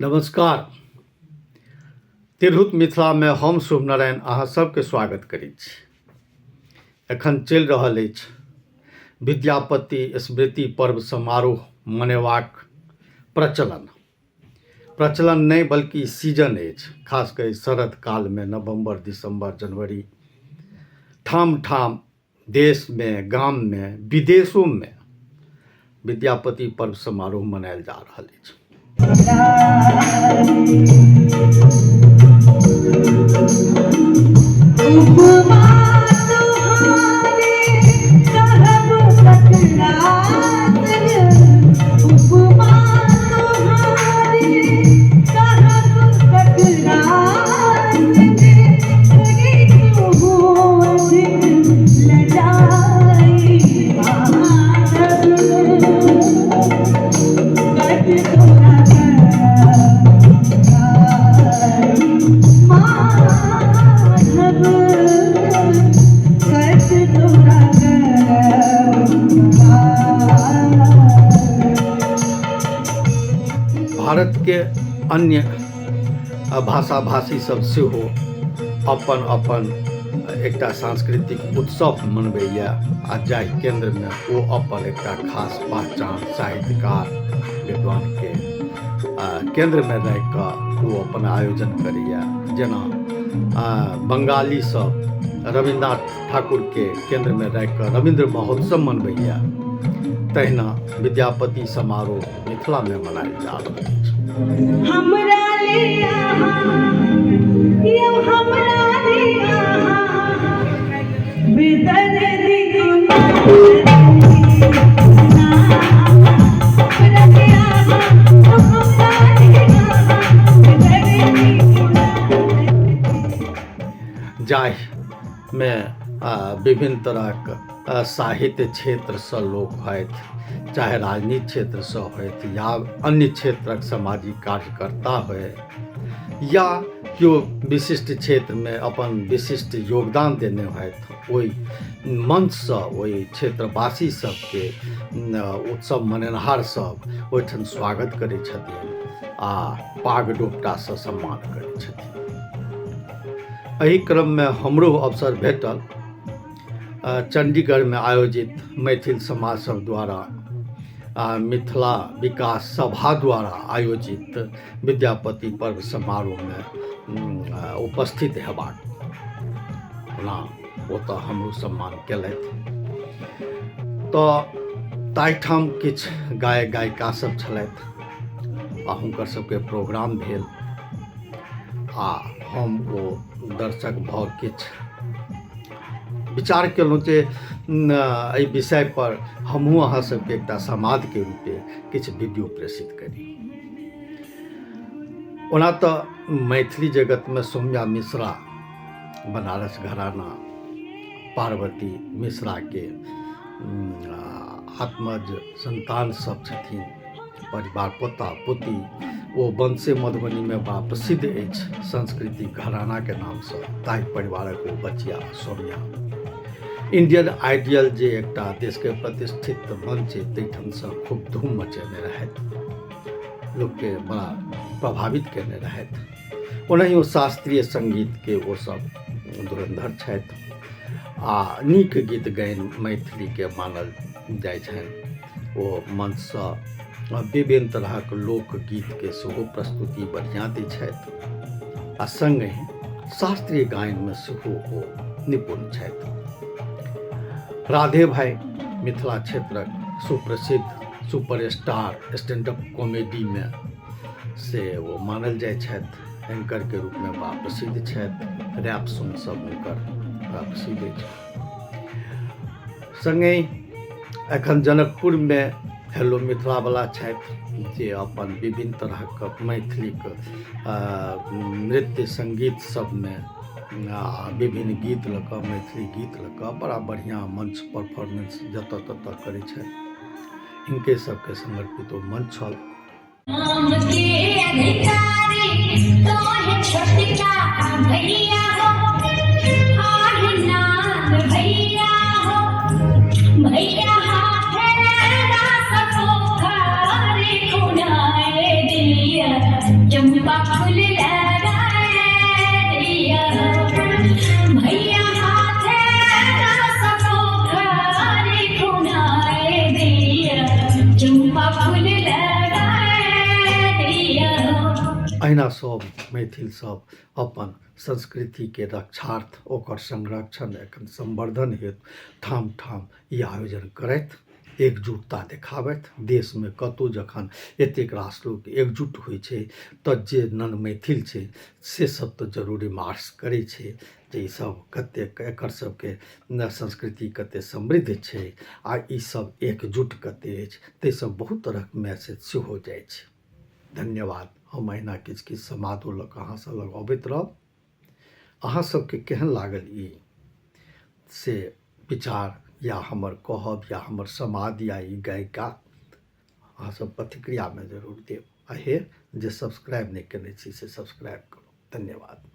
नमस्कार। तिरहुत मिथिला में हम शुभ नारायण अहाँ सबके स्वागत करै छी। एखन चलि रहल अछि विद्यापति स्मृति पर्व समारोह मनेबाक प्रचलन नहीं बल्कि सीजन अछि। खास कर शरद काल में नवंबर दिसंबर जनवरी ठाम ठाम देश में गाम में विदेशों में विद्यापति पर्व समारोह मनायल जा रहल अछि। भारत के अन्य भाषा भाषी सब सेहो अपन अपन एकटा सांस्कृतिक उत्सव मनबैया आ जाहि केंद्र में वो अपन एकटा खास पहचान साहित्यकार विद्वान के केंद्र में रह कऽ वो अपन आयोजन करैया। जेना बंगाली सब रविन्द्रनाथ ठाकुर के केंद्र में रह कऽ रविंद्र महोत्सव मनबैया। तहिना विद्यापति समारोह मिथिला में मनायल जा रहल अछि। जाहि में विभिन्न तरहक साहित्य क्षेत्र से लोक होथि, चाहे राजनीति क्षेत्र से होथि या अन्य क्षेत्रक सामाजिक कार्यकर्ता होय या केओ विशिष्ट क्षेत्र में अपन विशिष्ट योगदान देने होथि, ओहि मंच से ओहि क्षेत्रवासी सबके उत्सव मनेनहार सब ओहिठाम स्वागत करै छथिन आ पाग डोपटा से सम्मान करै छथिन। एहि क्रम में हमरो अवसर भेटल चंडीगढ़ में आयोजित मैथिल समाज सब द्वारा मिथिला विकास सभा द्वारा आयोजित विद्यापति पर्व समारोह में उपस्थित हेबाक ओतऽ हमरो सम्मान केलथि। तो ताहिठाम किछु गायक गायिका सब छलथि आ हुनकर सबके प्रोग्राम भेल आ हम ओ दर्शक भऽ किछु विचार केलहुँ जे एहि विषय पर हमहूँ अहाँ सबके एकटा समाद के रूपे किछु वीडियो प्रेषित करी। ओना तऽ मैथिली जगत में सौम्या मिश्रा बनारस घराना पार्वती मिश्रा के आत्मज संतान सब छथिन, परिवार पोता पोती। वो वंशे मधुबनी में बड़ा प्रसिद्ध अछि संस्कृति घराना के नाम से। ताहि परिवारक वो बचिया सौम्या इंडियन आइडियल जे एकटा देश के प्रतिष्ठित मंच है ताहिठाम से खूब धूम मचेने रहथि, लोक के बड़ा प्रभावित केने रहथि। ओनाहियो शास्त्रीय संगीत के वो सब धुरंधर छथि आ नीक गीत गायन मैथिली के मानल जाइ छनि। वो मंच से विभिन्न तरहक लोकगीत के सेहो प्रस्तुति बढ़िया दै छथि आ संगे शास्त्रीय गायन में सेहो ओ निपुण छथि। राधे भाई मिथिला क्षेत्रक सुप्रसिद्ध सुपरस्टार स्टैंड अप कॉमेडी में से वो मानल जाइ छथि। एंकर के रूप में बड़ा प्रसिद्ध छथि, रैप सॉन्ग सब हुनकर बड़ा प्रसिद्ध अछि। संगे एखन जनकपुर में हेलो मिथिला वाला छथि जे अपन विभिन्न तरहक मैथिलीक नृत्य संगीत सब में विभिन्न गीत लऽ कऽ मैथिली गीत लऽ कऽ बड़ा बढ़िया मंच परफॉर्मेंस जतऽ ततऽ करै छथि। हिनके सबके समर्पित ओ मंच छल। भैया चंपा फूल लगाए दिया भैया हाथे रसको खारी खुनाए दिया चंपा फूल लगाए दिया। अहिना सब मैथिल सब अपन संस्कृति के रक्षार्थ ओकर संरक्षण एखन संवर्धन हेतु ठाम ठाम ई आयोजन करथि, एकजुटता देखाबथि। देश में कतौ जखन एतेक रास लोक एकजुट होइ छै तऽ जे नन मैथिल छै से सब तऽ जरूरी मार्क्स करै छै जे ई सब कतेक एकर सबके संस्कृति कते समृद्ध छै आ ई सब एकजुट कते अछि ताहि सब बहुत तरहक मैसेज सेहो जाइ छै। धन्यवाद। हम अहिना किछु किछु समादो लऽ कऽ अहाँ सब लग अबैत रहब। अहाँ सबके केहन लागल ई से विचार या हमर कहब या हमर समाद या ई गायिका अहाँ सब प्रतिक्रिया में जरूर देब। आ हे जे सब्सक्राइब नहीं केने छी से सब्सक्राइब करू। धन्यवाद।